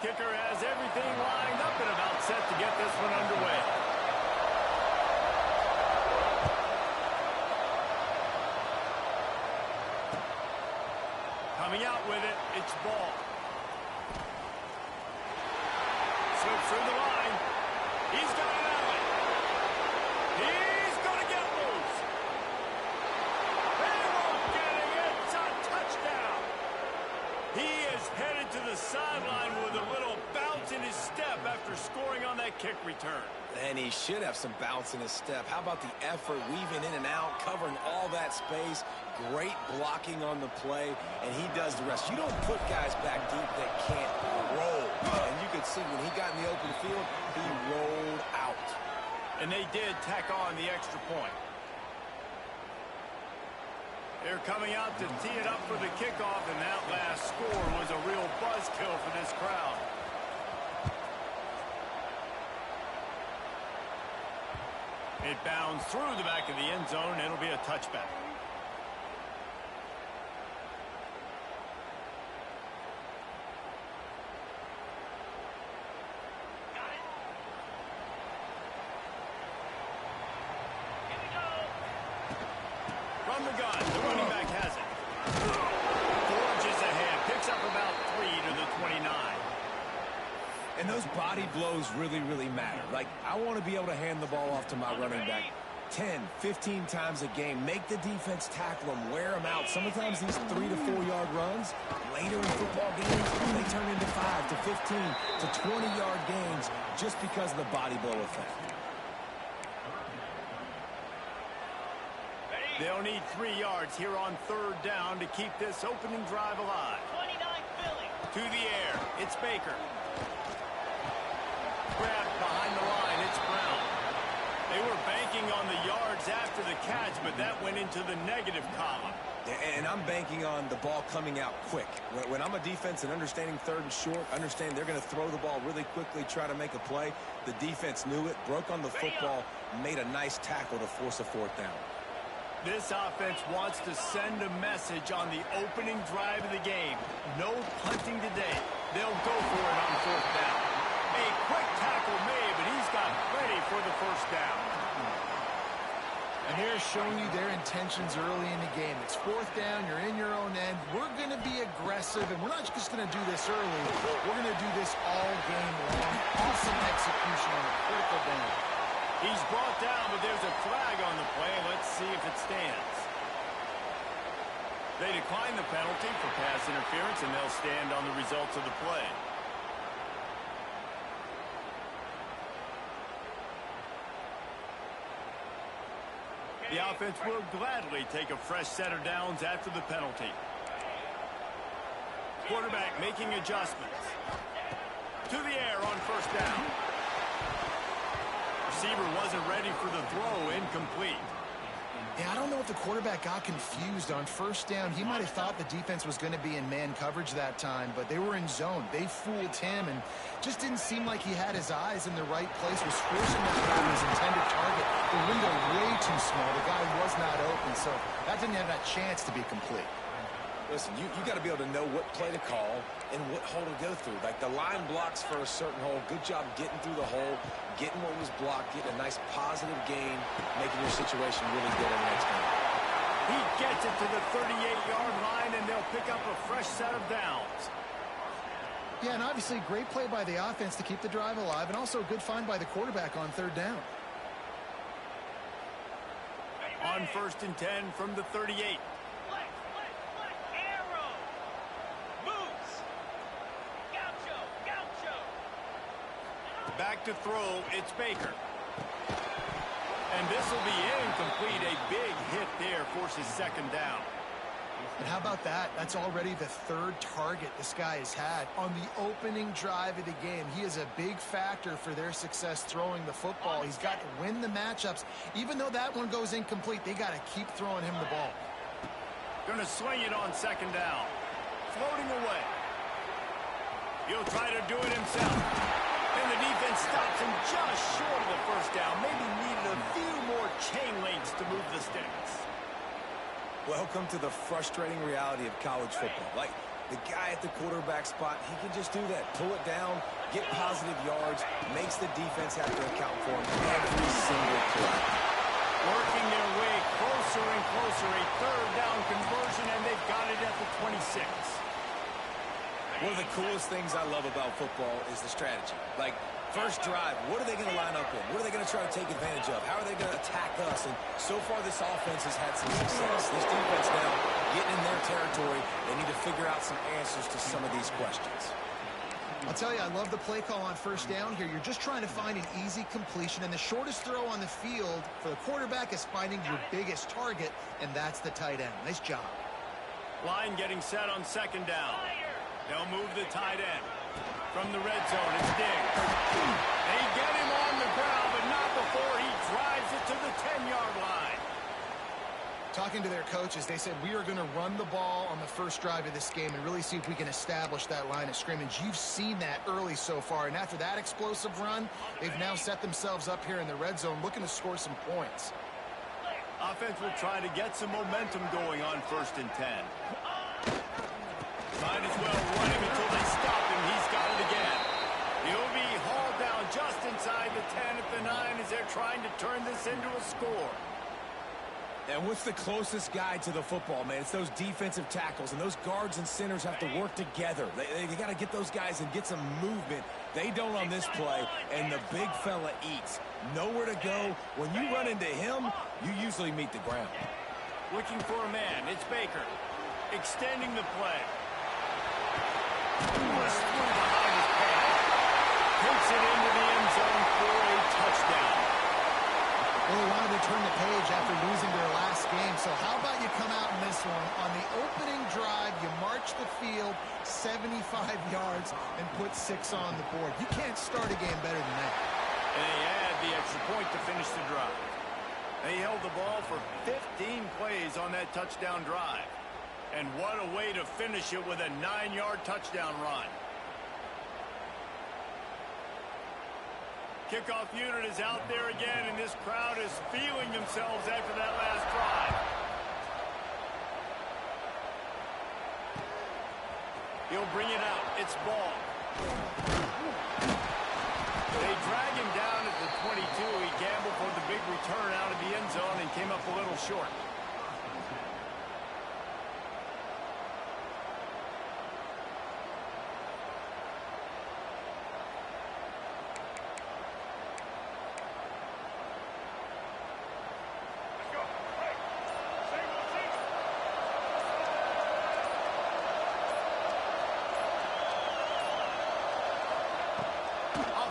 kicker has everything lined up and about set to get this one underway. Coming out with it, it's ball. Slips through the line. He's got it out. He's going to get loose. They won't get it. It's a touchdown. He is headed to the sideline with a little bounce in his step after scoring on that kick return. And he should have some bounce in his step. How about the effort, weaving in and out, covering all that space. Great blocking on the play, and he does the rest. You don't put guys back deep that can't roll. And you could see when he got in the open field, he rolled out. And they did tack on the extra point. They're coming out to tee it up for the kickoff, and that last score was a real buzzkill for this crowd. It bounds through the back of the end zone, and it'll be a touchback. From the gun, the running back has it. Forges ahead, picks up about 3 to the 29. And those body blows really, really matter. Like, I want to be able to hand the ball off to my running back 10, 15 times a game. Make the defense tackle them, wear them out. Sometimes these 3 to 4 yard runs, later in football games, they turn into 5 to 15 to 20 yard gains just because of the body blow effect. They'll need 3 yards here on third down to keep this opening drive alive. 29 Philly. To the air, it's Baker. Grabbed behind the line, it's Brown. They were banking on the yards after the catch, but that went into the negative column. And I'm banking on the ball coming out quick. When I'm a defense and understanding third and short, understand they're going to throw the ball really quickly, try to make a play. The defense knew it, broke on the football, made a nice tackle to force a fourth down. This offense wants to send a message on the opening drive of the game. No punting today. They'll go for it on fourth down. A quick tackle made, but he's got plenty for the first down. And they're showing you their intentions early in the game. It's fourth down, you're in your own end. We're going to be aggressive, and we're not just going to do this early. We're going to do this all game long. Awesome execution on a critical down. He's brought down, but there's a flag on the play. Let's see if it stands. They decline the penalty for pass interference, and they'll stand on the results of the play. The offense will gladly take a fresh set of downs after the penalty. Quarterback making adjustments. To the air on first down. Receiver wasn't ready for the throw, incomplete. Yeah, I don't know if the quarterback got confused on first down. He might have thought the defense was going to be in man coverage that time, but they were in zone. They fooled him and just didn't seem like he had his eyes in the right place, was forcing him to grab his intended target. The window way too small. The guy was not open, so that didn't have that chance to be complete. Listen, you got to be able to know what play to call and what hole to go through. Like the line blocks for a certain hole. Good job getting through the hole, getting what was blocked, getting a nice positive gain, making your situation really good in the next game. He gets it to the 38-yard line, and they'll pick up a fresh set of downs. Yeah, and obviously great play by the offense to keep the drive alive, and also a good find by the quarterback on third down. On first and 10 from the 38. Back to throw, it's Baker. And this will be incomplete. A big hit there forces second down. And how about that? That's already the third target this guy has had on the opening drive of the game. He is a big factor for their success throwing the football. He's got to win the matchups. Even though that one goes incomplete, they got to keep throwing him the ball. Going to swing it on second down. Floating away. He'll try to do it himself. And the defense stops him just short of the first down. Maybe needed a few more chain links to move the sticks. Welcome to the frustrating reality of college football. Like, The guy at the quarterback spot, he can just do that. Pull it down, get positive yards, makes the defense have to account for him every single play. Working their way closer and closer, a third down conversion, and they've got it at the 26. One of the coolest things I love about football is the strategy. Like, first drive, what are they going to line up in? What are they going to try to take advantage of? How are they going to attack us? And so far, this offense has had some success. This defense now getting in their territory. They need to figure out some answers to some of these questions. I'll tell you, I love the play call on first down here. You're just trying to find an easy completion, and the shortest throw on the field for the quarterback is finding your biggest target, and that's the tight end. Nice job. Line getting set on second down. They'll move the tight end. From the red zone, it's Diggs. They get him on the ground, but not before he drives it to the 10-yard line. Talking to their coaches, they said, we are going to run the ball on the first drive of this game and really see if we can establish that line of scrimmage. You've seen that early so far, and after that explosive run, they've now set themselves up here in the red zone looking to score some points. Offense will try to get some momentum going on 1st and 10. Might as well run him until they stop him. He's got it again. He'll be hauled down just inside the 10 at the 9 as they're trying to turn this into a score. And what's the closest guy to the football, man? It's those defensive tackles, and those guards and centers have to work together. They got to get those guys and get some movement. They don't on this play, and the big fella eats. Nowhere to go. When you run into him, you usually meet the ground. Looking for a man. It's Baker. Extending the play. Must through behind his pad. Takes it into the end zone for a touchdown. Well, they wanted to turn the page after losing their last game, so how about you come out in this one? On the opening drive, you march the field 75 yards and put 6 on the board. You can't start a game better than that. And they add the extra point to finish the drive. They held the ball for 15 plays on that touchdown drive. And what a way to finish it with a 9-yard touchdown run. Kickoff unit is out there again, and this crowd is feeling themselves after that last drive. He'll bring it out. It's ball. They drag him down at the 22. He gambled for the big return out of the end zone and came up a little short.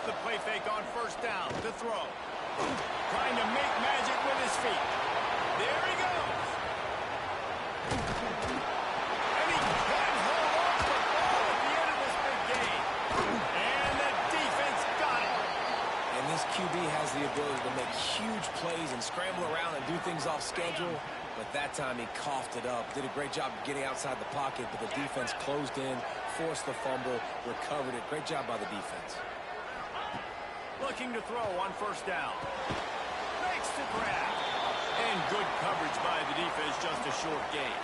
The play fake on first down to throw. Trying to make magic with his feet. There he goes. And he can hold on to the ball at the end of this big game. And the defense got it. And this QB has the ability to make huge plays and scramble around and do things off schedule. But that time he coughed it up. Did a great job getting outside the pocket, but the defense closed in, forced the fumble, recovered it. Great job by the defense. Looking to throw on first down. Makes the grab. And good coverage by the defense, just a short gain.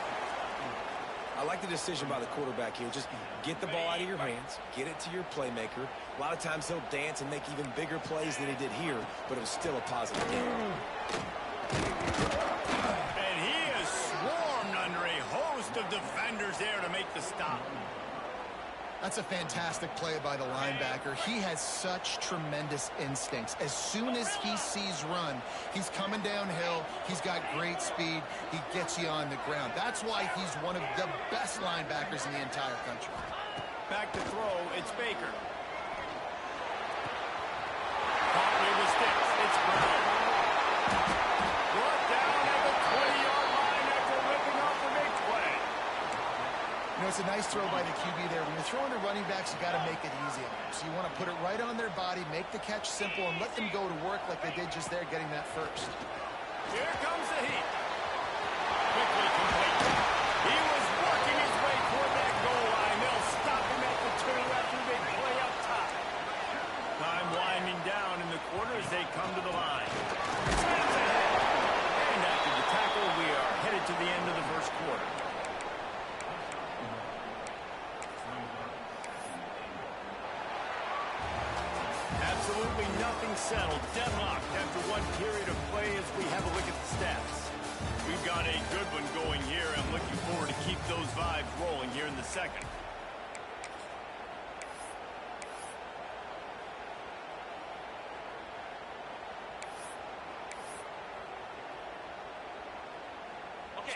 I like the decision by the quarterback here. Just get the ball out of your hands, get it to your playmaker. A lot of times he'll dance and make even bigger plays than he did here, but it was still a positive game. And he is swarmed under a host of defenders there to make the stop. That's a fantastic play by the linebacker. He has such tremendous instincts. As soon as he sees run, he's coming downhill. He's got great speed. He gets you on the ground. That's why he's one of the best linebackers in the entire country. Back to throw, it's Baker. Caught near the sticks, it's Brown. Brought down at the 20-yard line after ripping off the big play. You know, it's a nice throw by the QB there. When you're throwing to running backs, you got to make it easy on them. So you want to put it right on their body, make the catch simple, and let them go to work like they did just there, getting that first. Here comes the heat. Quickly complete. He was working his way toward that goal line. They'll stop him at the 2 after they play up top. Time winding down in the quarter as they come to the line. Snaps ahead. And after the tackle, we are headed to the end of the first quarter. Absolutely nothing settled. Deadlocked after one period of play as we have a look at the stats. We've got a good one going here. I'm looking forward to keep those vibes rolling here in the second.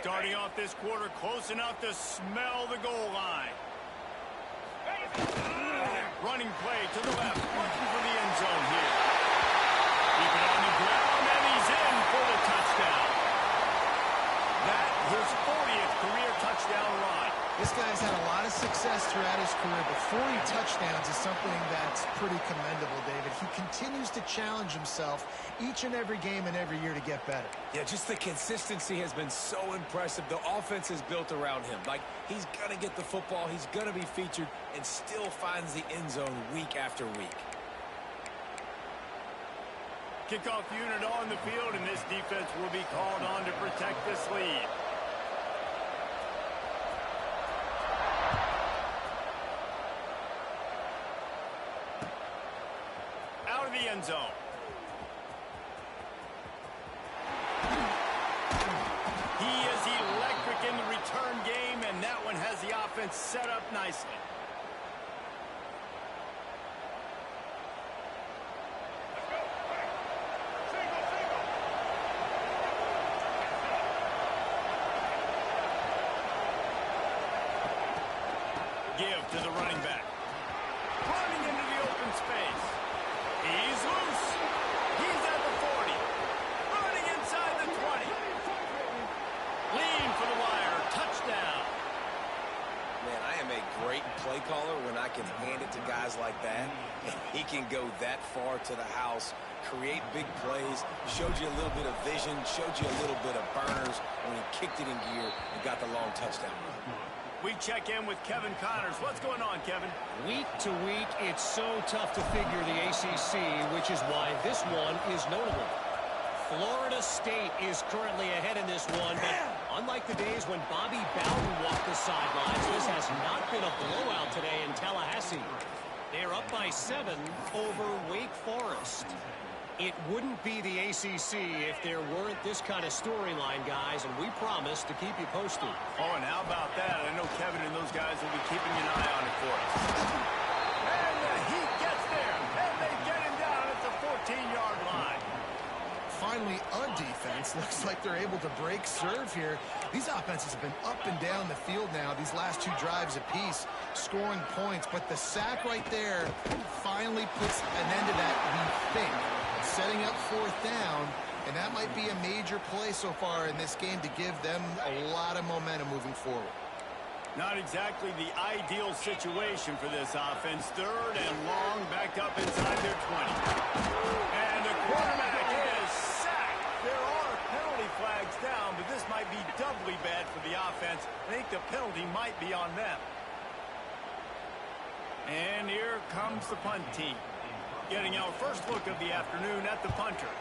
Starting off this quarter close enough to smell the goal line. Running play to the left, looking for the end zone here. Keep it on the ground, and he's in for the touchdown. That his 40th career touchdown run. This guy's had a lot of success throughout his career, but 40 touchdowns is something that's pretty commendable, David. He continues to challenge himself each and every game and every year to get better. Yeah, just the consistency has been so impressive. The offense is built around him. Like, he's going to get the football, he's going to be featured, and still finds the end zone week after week. Kickoff unit on the field, and this defense will be called on to protect this lead. Out of the end zone. He is electric in the return game, and that one has the offense set up nicely. Give to the running back. Running into the open space. He's loose. He's at the 40. Running inside the 20. Lean for the wire. Touchdown. Man, I am a great play caller when I can hand it to guys like that. And he can go that far to the house, create big plays, showed you a little bit of vision, showed you a little bit of burners when he kicked it in gear and got the long touchdown run. We check in with Kevin Connors. What's going on, Kevin? Week to week, it's so tough to figure the ACC, which is why this one is notable. Florida State is currently ahead in this one, but unlike the days when Bobby Bowden walked the sidelines, this has not been a blowout today in Tallahassee. They're up by 7 over Wake Forest. It wouldn't be the ACC if there weren't this kind of storyline, guys, and we promise to keep you posted. Oh, and how about that? I know Kevin and those guys will be keeping an eye on it for us. And the Heat gets there, and they get him down at the 14-yard line. Finally, a defense. Looks like they're able to break serve here. These offenses have been up and down the field now, these last 2 drives apiece, scoring points. But the sack right there finally puts an end to that, we think. Setting up 4th down, and that might be a major play so far in this game to give them a lot of momentum moving forward. Not exactly the ideal situation for this offense. 3rd and long, backed up inside their 20. And the quarterback is sacked. There are penalty flags down, but this might be doubly bad for the offense. I think the penalty might be on them. And here comes the punt team. Getting our first look of the afternoon at the punter.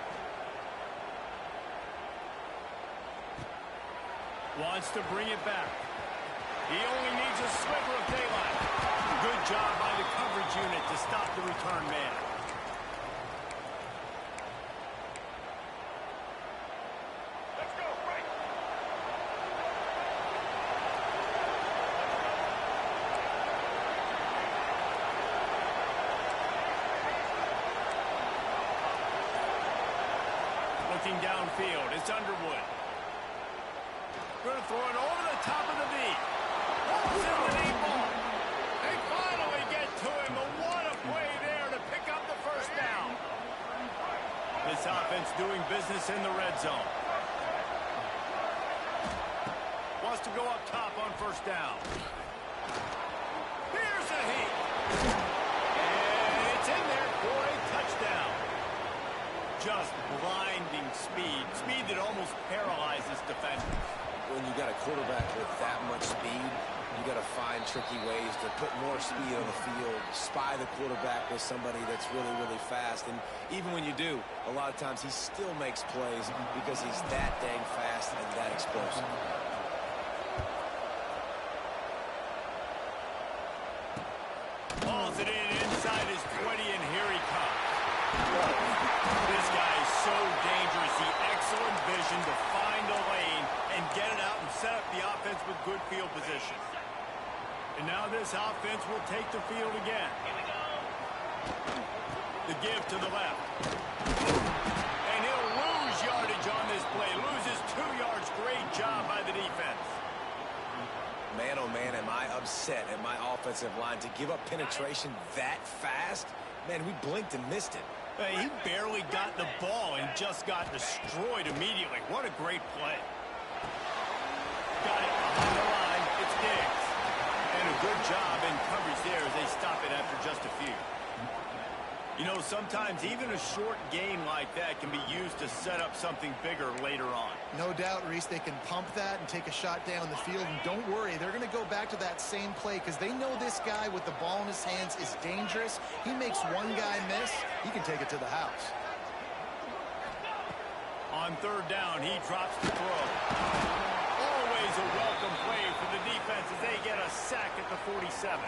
Wants to bring it back. He only needs a sliver of daylight. Good job by the coverage unit to stop the return man. Let's go, right. Looking downfield, it's Underwood. Going to throw it over the top of the V. Pulls in the deep ball. They finally get to him, but what a play there to pick up the first down. This offense doing business in the red zone. Wants to go up top on first down. Here's a Heat. And it's in there for a touchdown. Just blinding speed. Speed that almost paralyzes defenders. When you got a quarterback with that much speed, you got to find tricky ways to put more speed on the field, spy the quarterback with somebody that's really, really fast. And even when you do, a lot of times he still makes plays because he's that dang fast and that explosive. Balls it in inside his 20, and here he comes. position to find a lane and get it out and set up the offense with good field position. And now this offense will take the field again. The give to the left. And he'll lose yardage on this play. Loses 2 yards. Great job by the defense. Man, oh man, am I upset at my offensive line to give up penetration that fast? Man, we blinked and missed it. Hey, he barely got the ball and just got destroyed immediately. What a great play. Got it behind the line. It's Diggs. And a good job in coverage there as they stop it after just a few. You know, sometimes even a short gain like that can be used to set up something bigger later on. No doubt, Reese, they can pump that and take a shot down the field. And don't worry, they're going to go back to that same play because they know this guy with the ball in his hands is dangerous. He makes one guy miss, he can take it to the house. On third down, he drops the throw. Always a welcome play for the defense as they get a sack at the 47.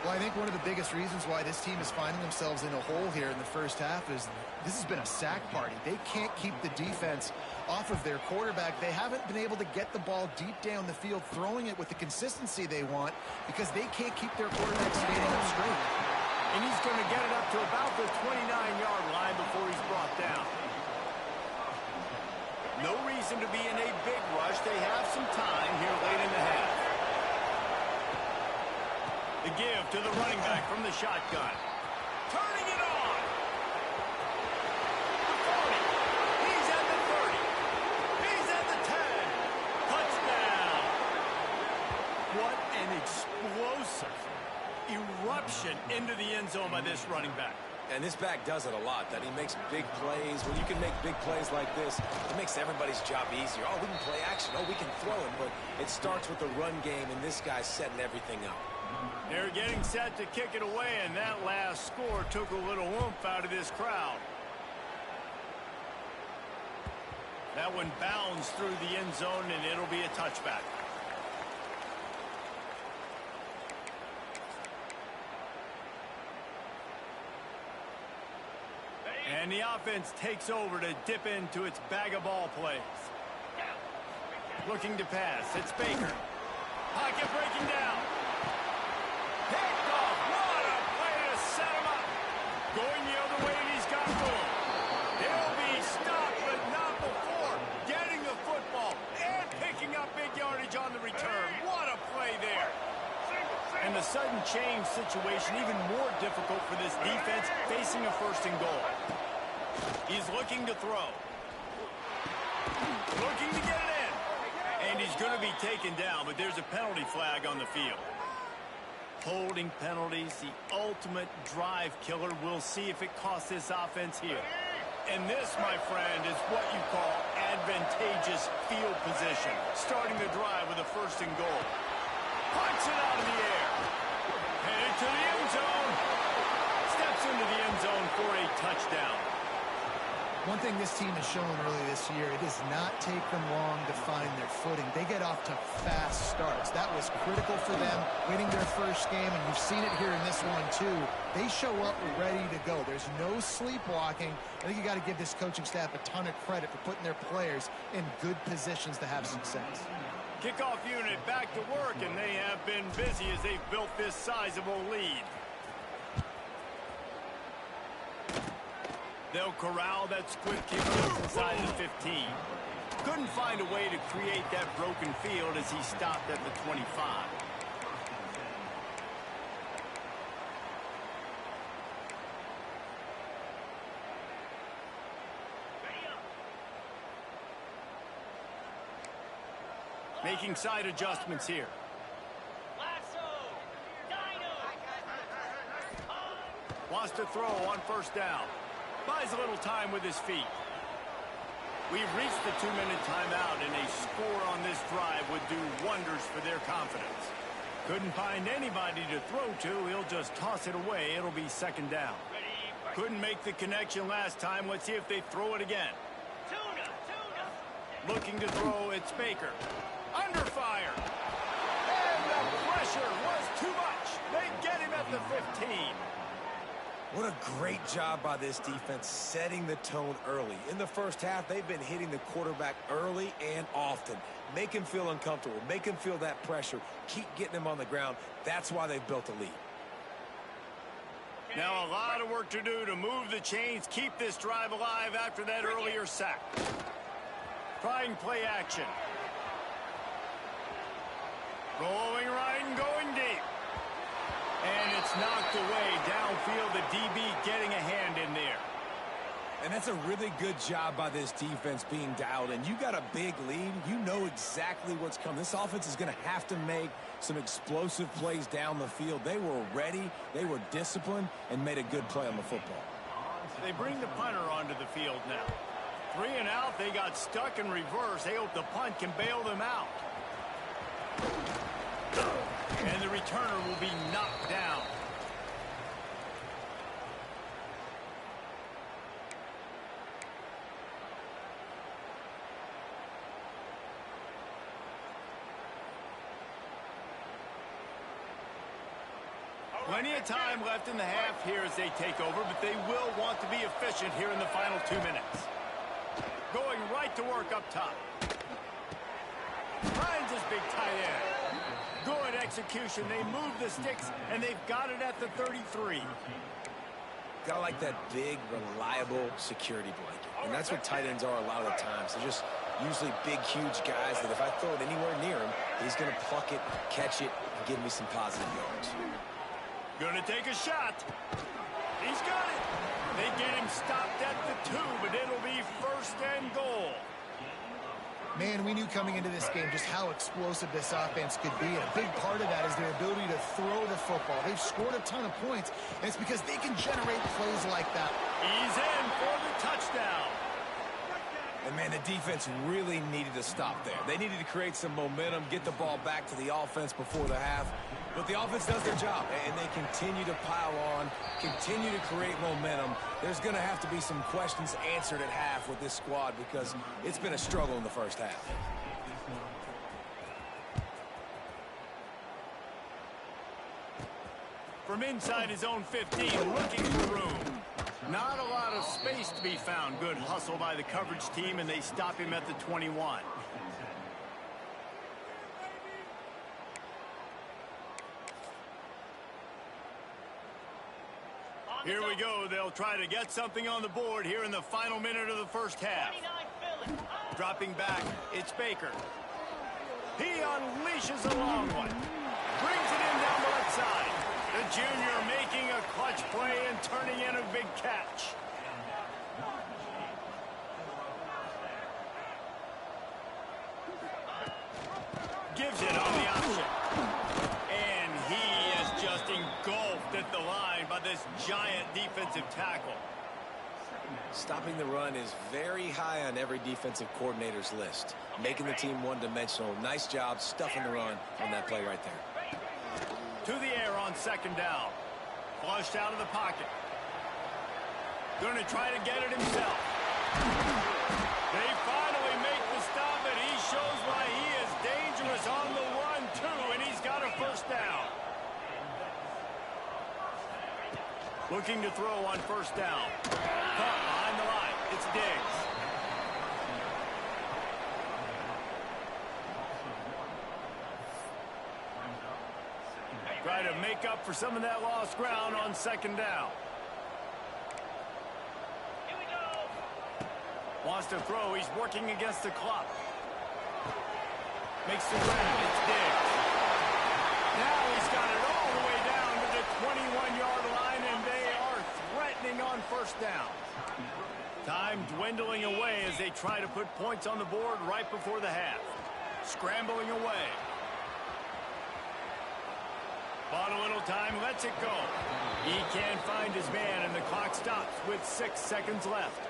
Well, I think one of the biggest reasons why this team is finding themselves in a hole here in the first half is this has been a sack party. They can't keep the defense off of their quarterback. They haven't been able to get the ball deep down the field, throwing it with the consistency they want because they can't keep their quarterback standing up straight. And he's going to get it up to about the 29-yard line before he's brought down. No reason to be in a big rush. They have some time here late in the half. The give to the running back from the shotgun. Turning it on. The 40. He's at the 30. He's at the 10. Touchdown. What an explosive eruption into the end zone by this running back. And this back does it a lot, that he makes big plays. When you can make big plays like this, it makes everybody's job easier. Oh, we can play action. Oh, we can throw it. But it starts with the run game, and this guy's setting everything up. They're getting set to kick it away, and that last score took a little oomph out of this crowd. That one bounds through the end zone, and it'll be a touchback. And the offense takes over to dip into its bag of ball plays. Looking to pass. It's Baker. Pocket breaking down. Picked off. What a play to set him up. Going the other way, and he's got room. He'll be stopped, but not before getting the football and picking up big yardage on the return. What a play there. And the sudden change situation even more difficult for this defense facing a first and goal. He's looking to throw. Looking to get it in. And he's going to be taken down, but there's a penalty flag on the field. Holding penalties, the ultimate drive killer. We'll see if it costs this offense here. And this, my friend, is what you call advantageous field position. Starting the drive with a first and goal. Punch it out of the air. Headed to the end zone. Steps into the end zone for a touchdown. One thing this team has shown early this year, it does not take them long to find their footing. They get off to fast starts. That was critical for them winning their first game, and you've seen it here in this one too. They show up ready to go. There's no sleepwalking. I think you got to give this coaching staff a ton of credit for putting their players in good positions to have success. Kickoff unit back to work, and they have been busy as they've built this sizable lead. They'll corral that squib kick inside the 15. Couldn't find a way to create that broken field as he stopped at the 25. Making side adjustments here. Wants to throw on first down. Buys a little time with his feet. We've reached the 2-minute timeout, and a score on this drive would do wonders for their confidence. Couldn't find anybody to throw to. He'll just toss it away. It'll be second down. Couldn't make the connection last time. Let's see if they throw it again. Looking to throw, it's Baker. Under fire. And the pressure was too much. They get him at the 15. What a great job by this defense setting the tone early. In the first half, they've been hitting the quarterback early and often. Make him feel uncomfortable. Make him feel that pressure. Keep getting him on the ground. That's why they've built a lead. Now a lot of work to do to move the chains, keep this drive alive after that earlier sack. Trying play action. Rolling right and going deep. And it's knocked away downfield. The DB getting a hand in there. And that's a really good job by this defense being dialed in. You got a big lead. You know exactly what's coming. This offense is going to have to make some explosive plays down the field. They were ready, they were disciplined, and made a good play on the football. They bring the punter onto the field now. 3 and out, they got stuck in reverse. They hope the punt can bail them out. And the returner will be knocked down. Plenty of time left in the half here as they take over, but they will want to be efficient here in the final 2 minutes. Going right to work up top. Finds his big tight end. Good execution. They move the sticks, and they've got it at the 33. Gotta like that big, reliable security blanket. And that's what tight ends are a lot of the times. They're just usually big, huge guys that if I throw it anywhere near him, he's going to pluck it, catch it, and give me some positive yards. Gonna take a shot. He's got it. They get him stopped at the 2, but it'll be 1st and goal. Man, we knew coming into this game just how explosive this offense could be, and a big part of that is their ability to throw the football. They've scored a ton of points, and it's because they can generate plays like that. He's in for the touchdown. And, man, the defense really needed to stop there. They needed to create some momentum, get the ball back to the offense before the half. But the offense does their job, and they continue to pile on, continue to create momentum. There's going to have to be some questions answered at half with this squad because it's been a struggle in the first half. From inside his own 15, looking for room. Not a lot of space to be found. Good hustle by the coverage team, and they stop him at the 21. Here we go. They'll try to get something on the board here in the final minute of the first half. Dropping back, it's Baker. He unleashes a long one. Brings it in down the left side. The junior making a clutch play and turning in a big catch. Gives it on the option. And he is just engulfed at the line by this giant defensive tackle. Stopping the run is very high on every defensive coordinator's list. Making the team one-dimensional. Nice job stuffing the run on that play right there. To the air on 2nd down. Flushed out of the pocket. Going to try to get it himself. They finally make the stop, and he shows why he is dangerous on the run, too, and he's got a 1st down. Looking to throw on 1st down. Caught behind the line. It's Diggs. Try to make up for some of that lost ground on 2nd down. Here we go. Wants to throw. He's working against the clock. Makes the grab. It's Diggs. Now he's got it all the way down to the 21-yard line, and they are threatening on 1st down. Time dwindling away as they try to put points on the board right before the half. Scrambling away. Bought a little time, lets it go. He can't find his man, and the clock stops with 6 seconds left.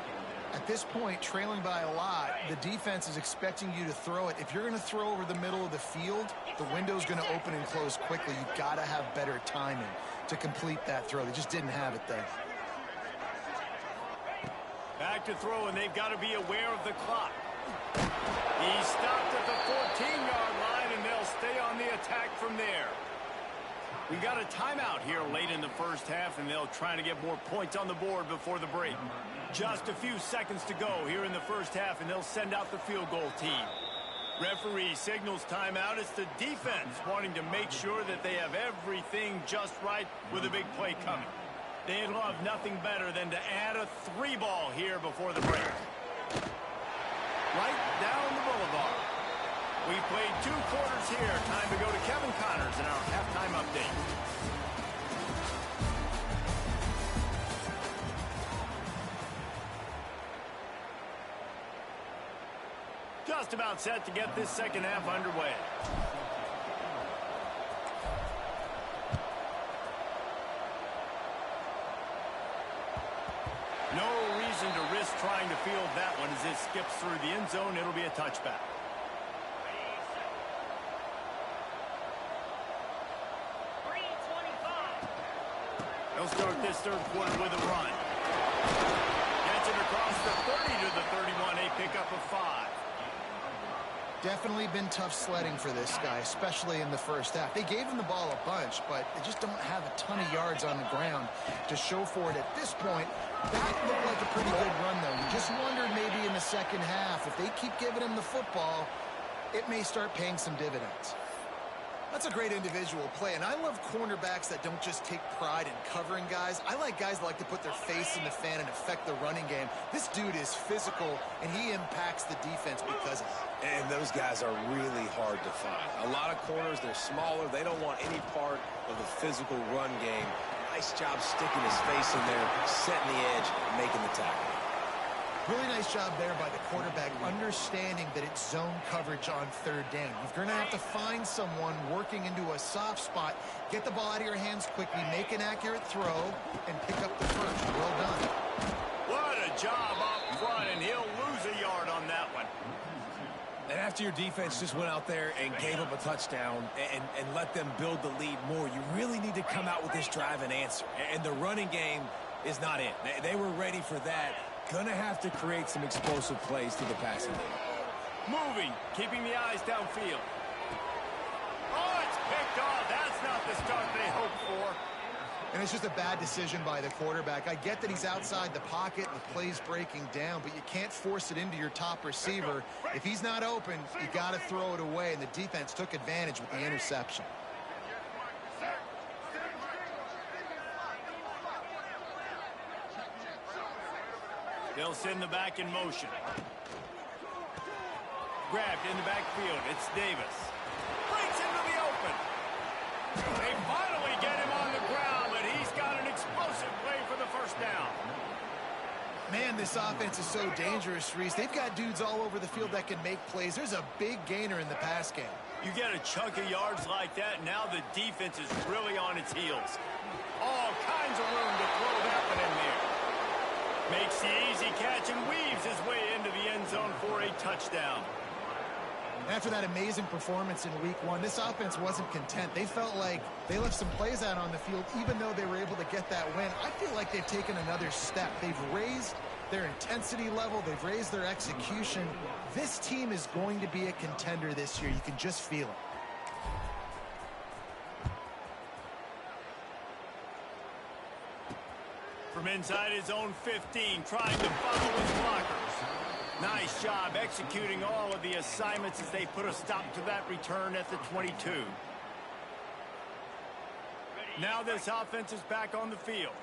At this point, trailing by a lot, the defense is expecting you to throw it. If you're going to throw over the middle of the field, the window's going to open and close quickly. You've got to have better timing to complete that throw. They just didn't have it there. Back to throw, and they've got to be aware of the clock. He stopped at the 14-yard line, and they'll stay on the attack from there. We got a timeout here late in the first half, and they'll try to get more points on the board before the break. Just a few seconds to go here in the first half, and they'll send out the field goal team. Referee signals timeout. It's the defense wanting to make sure that they have everything just right with a big play coming. They'd love nothing better than to add a 3-ball here before the break. Right down the boulevard. We've played 2 quarters here. Time to go to Kevin Connors in our halftime update. Just about set to get this second half underway. No reason to risk trying to field that one as it skips through the end zone. It'll be a touchback. They'll start this third quarter with a run. Gets it across the 30 to the 31, a pickup of 5. Definitely been tough sledding for this guy, especially in the first half. They gave him the ball a bunch, but they just don't have a ton of yards on the ground to show for it at this point. That looked like a pretty good run, though. You just wondered maybe in the second half, if they keep giving him the football, it may start paying some dividends. That's a great individual play, and I love cornerbacks that don't just take pride in covering guys. I like guys that like to put their face in the fan and affect the running game. This dude is physical, and he impacts the defense because of it. And those guys are really hard to find. A lot of corners, they're smaller. They don't want any part of the physical run game. Nice job sticking his face in there, setting the edge, and making the tackle. Really nice job there by the quarterback, understanding that it's zone coverage on third down. You're going to have to find someone working into a soft spot, get the ball out of your hands quickly, make an accurate throw, and pick up the first. Well done. What a job up front, and he'll lose a yard on that one. And after your defense just went out there and gave up a touchdown and let them build the lead more, you really need to come out with this drive and answer. And the running game is not it. They were ready for that. Gonna have to create some explosive plays to the passing game. Moving, keeping the eyes downfield. Oh, it's picked off. That's not the start they hoped for. And it's just a bad decision by the quarterback. I get that he's outside the pocket and the play's breaking down, but you can't force it into your top receiver. If he's not open, you got to throw it away, and the defense took advantage with the interception. They'll send the back in motion. Grabbed in the backfield. It's Davis. Breaks into the open. They finally get him on the ground, but he's got an explosive play for the first down. Man, this offense is so dangerous, Reese. They've got dudes all over the field that can make plays. There's a big gainer in the pass game. You get a chunk of yards like that, now the defense is really on its heels. All kinds of room to throw that one in there. Makes the easy catch and weaves his way into the end zone for a touchdown. After that amazing performance in week 1, this offense wasn't content. They felt like they left some plays out on the field, even though they were able to get that win. I feel like they've taken another step. They've raised their intensity level. They've raised their execution. This team is going to be a contender this year. You can just feel it. From inside his own 15, trying to follow his blockers. Nice job executing all of the assignments as they put a stop to that return at the 22. Now this offense is back on the field.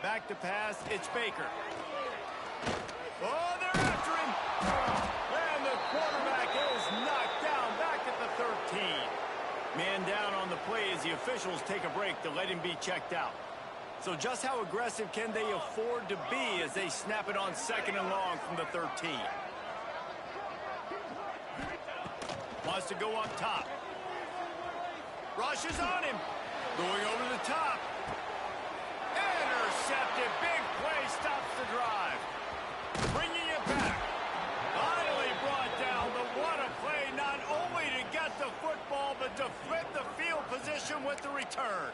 Back to pass, it's Baker. Oh, they're after him! And the quarterback is knocked down back at the 13. Man down on the play as the officials take a break to let him be checked out. So just how aggressive can they afford to be as they snap it on 2nd and long from the 13? Wants to go up top. Rushes on him. Going over the top. Intercepted. Big play stops the drive. Bringing it back. Finally brought down. But what a play, not only to get the football, but to flip the field position with the return.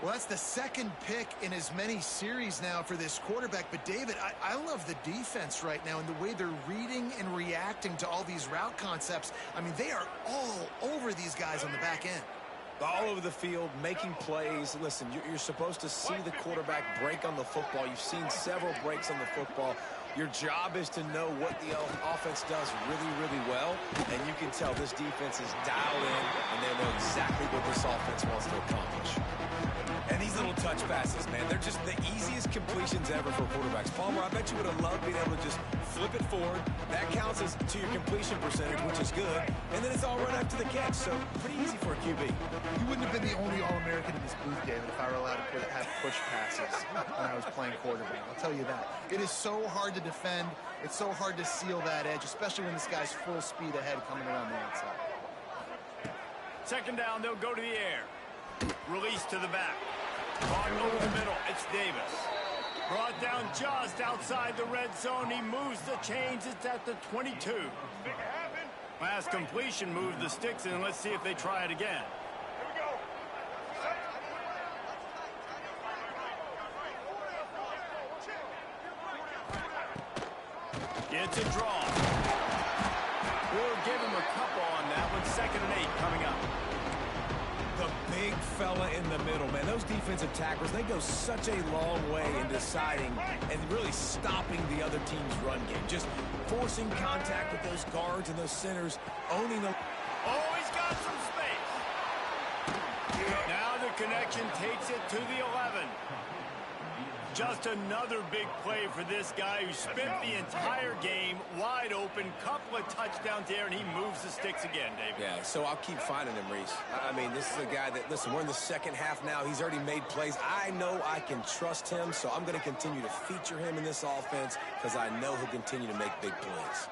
Well, that's the second pick in as many series now for this quarterback. But, David, I love the defense right now and the way they're reading and reacting to all these route concepts. I mean, they are all over these guys on the back end. All over the field, making plays. Listen, you're supposed to see the quarterback break on the football. You've seen several breaks on the football. Your job is to know what the offense does really, really well, and you can tell this defense is dialed in, and they know exactly what this offense wants to accomplish. And these little touch passes, man, they're just the easiest completions ever for quarterbacks. Palmer, I bet you would have loved being able to just flip it forward. That counts as to your completion percentage, which is good, and then it's all run after the catch, so pretty easy for a QB. You wouldn't have been the only All-American in this booth, David, if I were allowed to have push passes when I was playing quarterback. I'll tell you that. It is so hard to defend. It's so hard to seal that edge, especially when this guy's full speed ahead coming around the outside. Second down, they'll go to the air. Release to the back. Caught over the middle. It's Davis. Brought down just outside the red zone. He moves the chains. It's at the 22. Last completion moved the sticks in. Let's see if they try it again. Gets it drawn. We'll give him a couple on that one. 2nd and 8 coming up. The big fella in the middle, man. Those defensive tackles, they go such a long way in deciding and really stopping the other team's run game. Just forcing contact with those guards and those centers, owning them. Oh, he's got some space. Now the connection takes it to the 11. Just another big play for this guy who spent the entire game wide open. Couple of touchdowns there, and he moves the sticks again, David. Yeah, so I'll keep finding him, Reese. I mean, this is a guy that, listen, we're in the second half now. He's already made plays. I know I can trust him, so I'm going to continue to feature him in this offense because I know he'll continue to make big plays.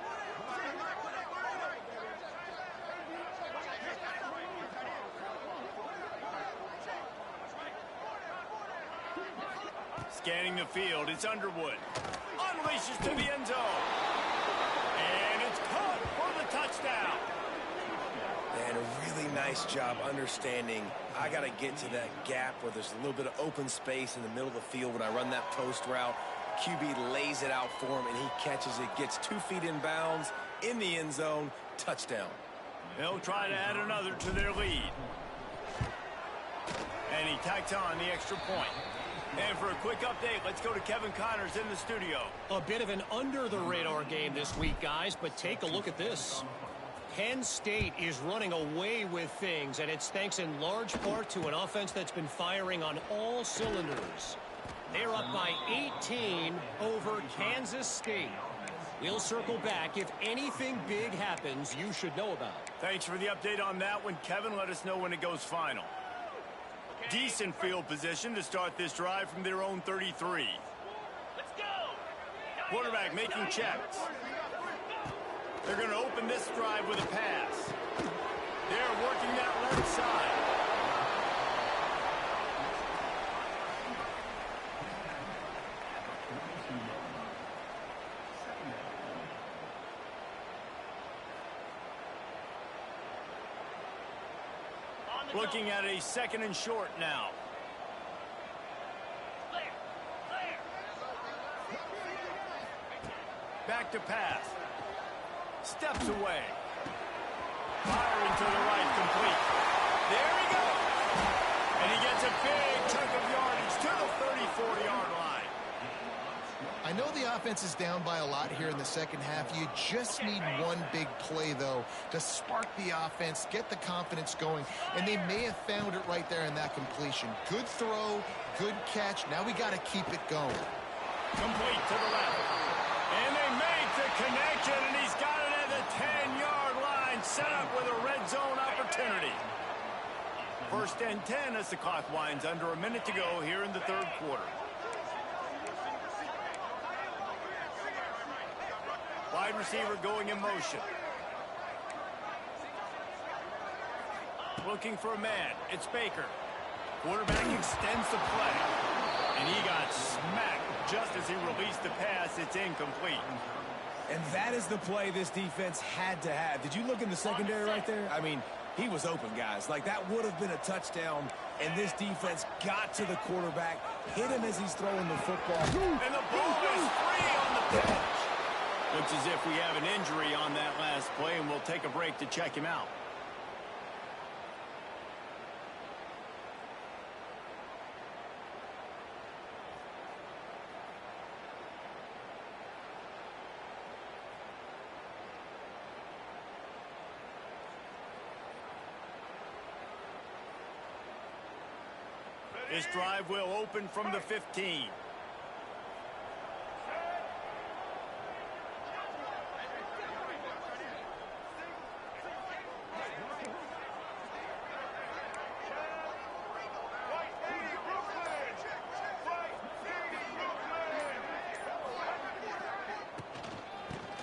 Scanning the field, it's Underwood. Unleashes to the end zone. And it's caught for the touchdown. And a really nice job understanding I got to get to that gap where there's a little bit of open space in the middle of the field when I run that post route. QB lays it out for him, and he catches it, gets 2 feet in bounds, in the end zone, touchdown. They'll try to add another to their lead. And he tacks on the extra point. And for a quick update, let's go to Kevin Connors in the studio. A bit of an under-the-radar game this week, guys, but take a look at this. Penn State is running away with things, and it's thanks in large part to an offense that's been firing on all cylinders. They're up by 18 over Kansas State. We'll circle back. If anything big happens, you should know about it. Thanks for the update on that one, Kevin. Let us know when it goes final. Decent field position to start this drive from their own 33. Let's go. Quarterback making checks. They're going to open this drive with a pass. They're working that left side. Looking at a 2nd and short now. Back to pass. Steps away. Firing to the right, complete. There he goes. And he gets a big chunk of yardage to the 30-40-yard line. I know the offense is down by a lot here in the second half. You just need one big play, though, to spark the offense, get the confidence going, and they may have found it right there in that completion. Good throw, good catch. Now we got to keep it going. Complete to the left. And they make the connection, and he's got it at the 10-yard line, set up with a red zone opportunity. 1st and 10 as the clock winds under a minute to go here in the 3rd quarter. Wide receiver going in motion. Looking for a man. It's Baker. Quarterback extends the play. And he got smacked just as he released the pass. It's incomplete. And that is the play this defense had to have. Did you look in the secondary right there? I mean, He was open, guys. Like, that would have been a touchdown, and this defense got to the quarterback, hit him as he's throwing the football. And the ball is free on the pitch. Looks as if we have an injury on that last play, and we'll take a break to check him out. This drive will open from the 15.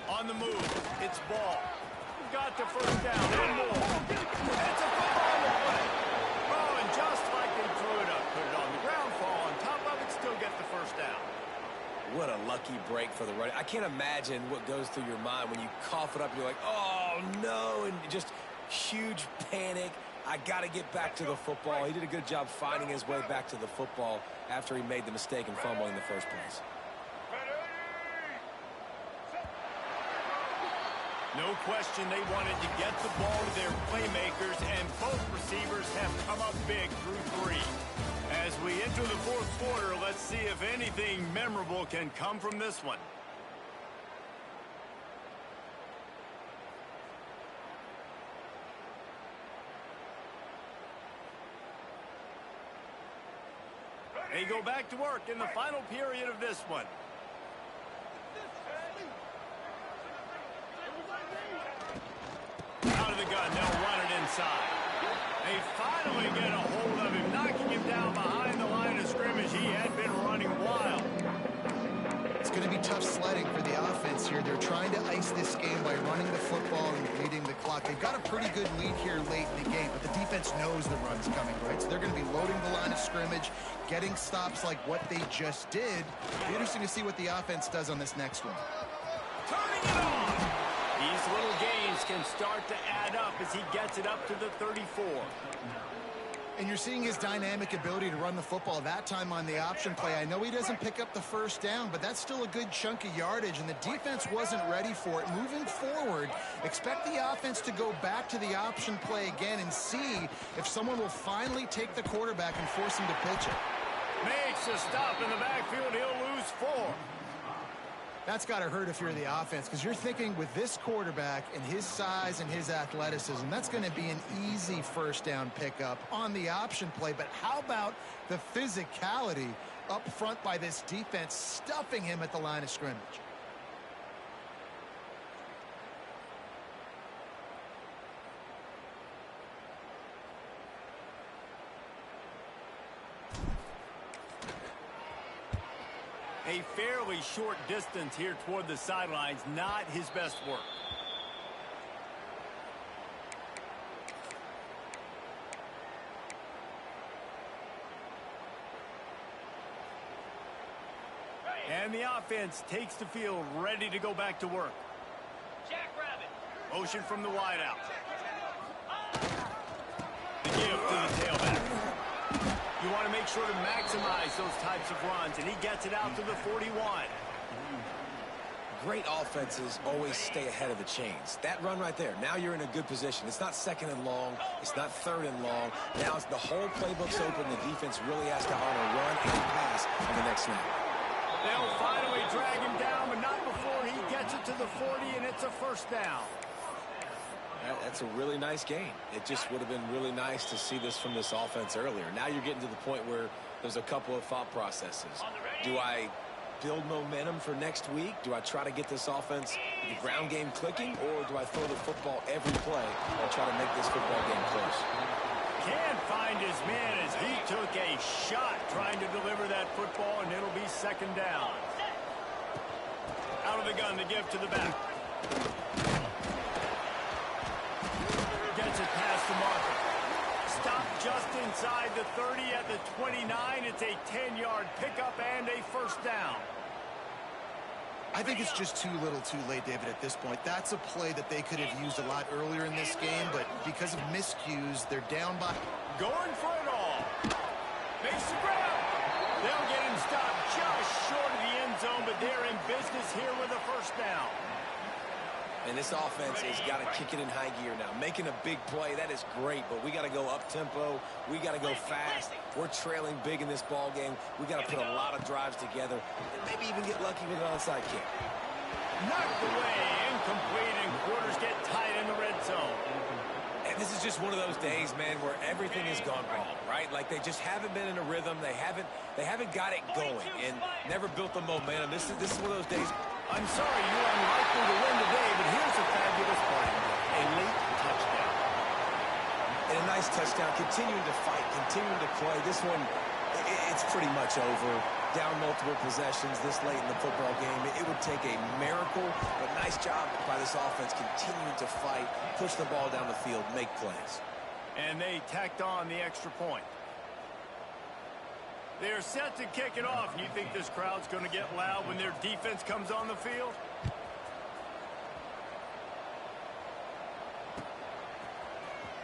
On the move, it's ball. Got the first down, one more. It's a football on the play. Oh, and just like they threw it up, put it on the ground, fall on top of it, still get the first down. What a lucky break for the running. I can't imagine what goes through your mind when you cough it up. You're like, oh, no, and just huge panic. I got to get back to the football. He did a good job finding his way back to the football after he made the mistake and fumbling in the first place. No question they wanted to get the ball to their playmakers, and both receivers have come up big through three. As we enter the fourth quarter, let's see if anything memorable can come from this one. They go back to work in the final period of this one. Out of the gun, they'll run it inside. They finally get a hold of him, knocking him down behind the line of scrimmage. He had been running wild. It's going to be tough sledding for the offense here. They're trying to ice this game by running the football and leading the clock. They've got a pretty good lead here late in the game, but the defense knows the run's coming, right? So they're going to be loading the line of scrimmage, getting stops like what they just did. It'll be interesting to see what the offense does on this next one. Turning it on. These little gains can start to add up as he gets it up to the 34. And you're seeing his dynamic ability to run the football that time on the option play. I know he doesn't pick up the first down, but that's still a good chunk of yardage, and the defense wasn't ready for it. Moving forward, expect the offense to go back to the option play again and see if someone will finally take the quarterback and force him to pitch it. Makes a stop in the backfield. He'll lose 4. That's got to hurt if you're the offense, because you're thinking with this quarterback and his size and his athleticism, that's going to be an easy first down pickup on the option play. But how about the physicality up front by this defense, stuffing him at the line of scrimmage? A fairly short distance here toward the sidelines, not his best work. And the offense takes the field, ready to go back to work. Jackrabbit. Motion from the wideout. The give to the tailback. You want to make sure to maximize those types of runs, and he gets it out to the 41. Great offenses always stay ahead of the chains. That run right there, now you're in a good position. It's not second and long. It's not third and long. Now it's the whole playbook's open. The defense really has to honor run and pass on the next snap. They'll finally drag him down, but not before he gets it to the 40, and it's a first down. That's a really nice game. It just would have been really nice to see this from this offense earlier. Now you're getting to the point where there's a couple of thought processes. Do I build momentum for next week? Do I try to get this offense, the ground game clicking, or do I throw the football every play and try to make this football game close? Can't find his man as he took a shot trying to deliver that football, and it'll be second down. Out of the gun to give to the back. Gets it past the marker. Stopped just inside the 30 at the 29. It's a 10-yard pickup and a first down. I think it's just too little too late, David, at this point. That's a play that they could have used a lot earlier in this game, but because of miscues, they're down by... Going for it all. Makes the grab. They'll get him stopped just short of the end zone, but they're in business here with a first down. And this offense has got to kick it in high gear now. Making a big play, that is great, but we got to go up-tempo. We got to go fast. We're trailing big in this ball game. We got to put a lot of drives together and maybe even get lucky with an onside kick. Knocked away, incomplete, and quarters get tight in the red zone. And this is just one of those days, man, where everything has gone wrong, right? Like they just haven't been in a rhythm. They haven't got it going and never built the momentum. This is one of those days. I'm sorry, you're unlikely to win today, but here's a fabulous play. A late touchdown. And a nice touchdown, continuing to fight, continuing to play. This one, it's pretty much over. Down multiple possessions this late in the football game. It would take a miracle, but nice job by this offense continuing to fight, push the ball down the field, make plays. And they tacked on the extra point. They're set to kick it off. And you think this crowd's going to get loud when their defense comes on the field?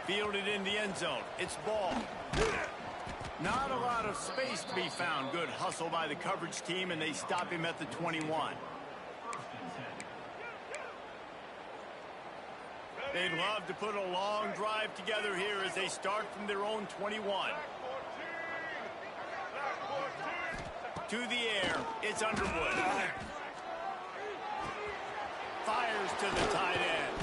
Fielded in the end zone. It's ball. Not a lot of space to be found. Good hustle by the coverage team, and they stop him at the 21. They'd love to put a long drive together here as they start from their own 21. To the air, it's Underwood. Fires to the tight end.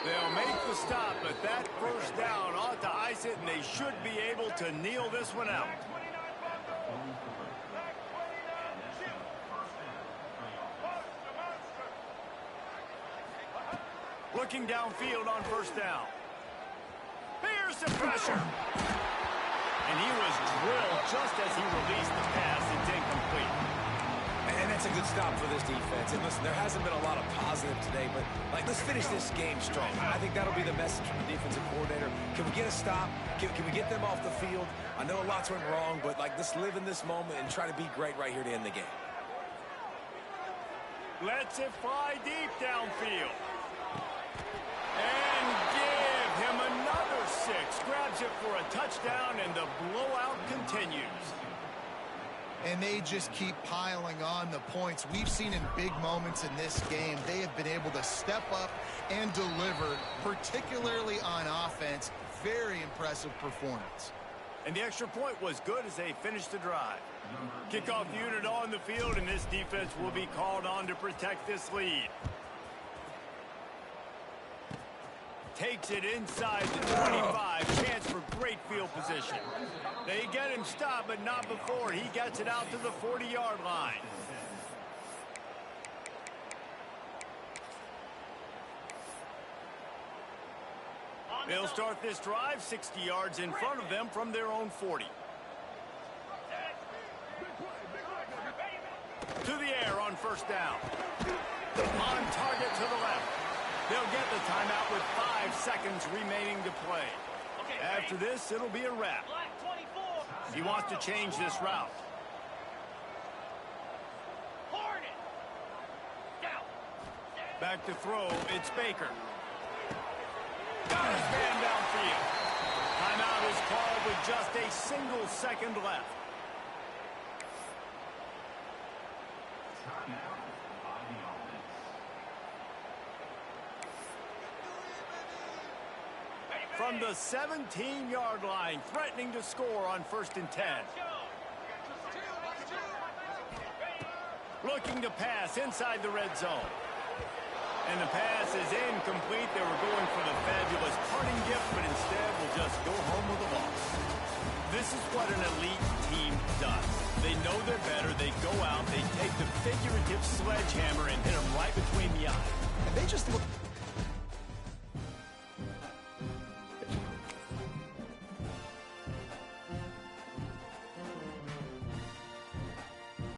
They'll make the stop, but that first down ought to ice it, and they should be able to kneel this one out. Looking downfield on first down. Here's the pressure. And he was drilled just as he released the pass. It's incomplete. And that's a good stop for this defense. And listen, there hasn't been a lot of positive today, but let's finish this game strong. I think that'll be the message from the defensive coordinator. Can we get a stop? Can we get them off the field? I know a lot's went wrong, but let's live in this moment and try to be great right here to end the game. Lets it fly deep downfield. And give him another 6. Grabs it for a touchdown, and the blowout continues. And they just keep piling on the points. We've seen in big moments in this game, they have been able to step up and deliver, particularly on offense. Very impressive performance. And the extra point was good as they finished the drive. Kickoff unit on the field, and this defense will be called on to protect this lead. Takes it inside the 25. Chance for great field position. They get him stopped, but not before he gets it out to the 40-yard line. They'll start this drive 60 yards in front of them from their own 40. To the air on first down. On target to the left. They'll get the timeout with 5 seconds remaining to play. After this, it'll be a wrap. He wants to change this route. Back to throw, it's Baker. Got his man downfield. Timeout is called with just a single second left. From the 17-yard line, threatening to score on 1st and 10. Looking to pass inside the red zone. And the pass is incomplete. They were going for the fabulous parting gift, but instead will just go home with a loss. This is what an elite team does. They know they're better. They go out. They take the figurative sledgehammer and hit them right between the eyes. And they just look...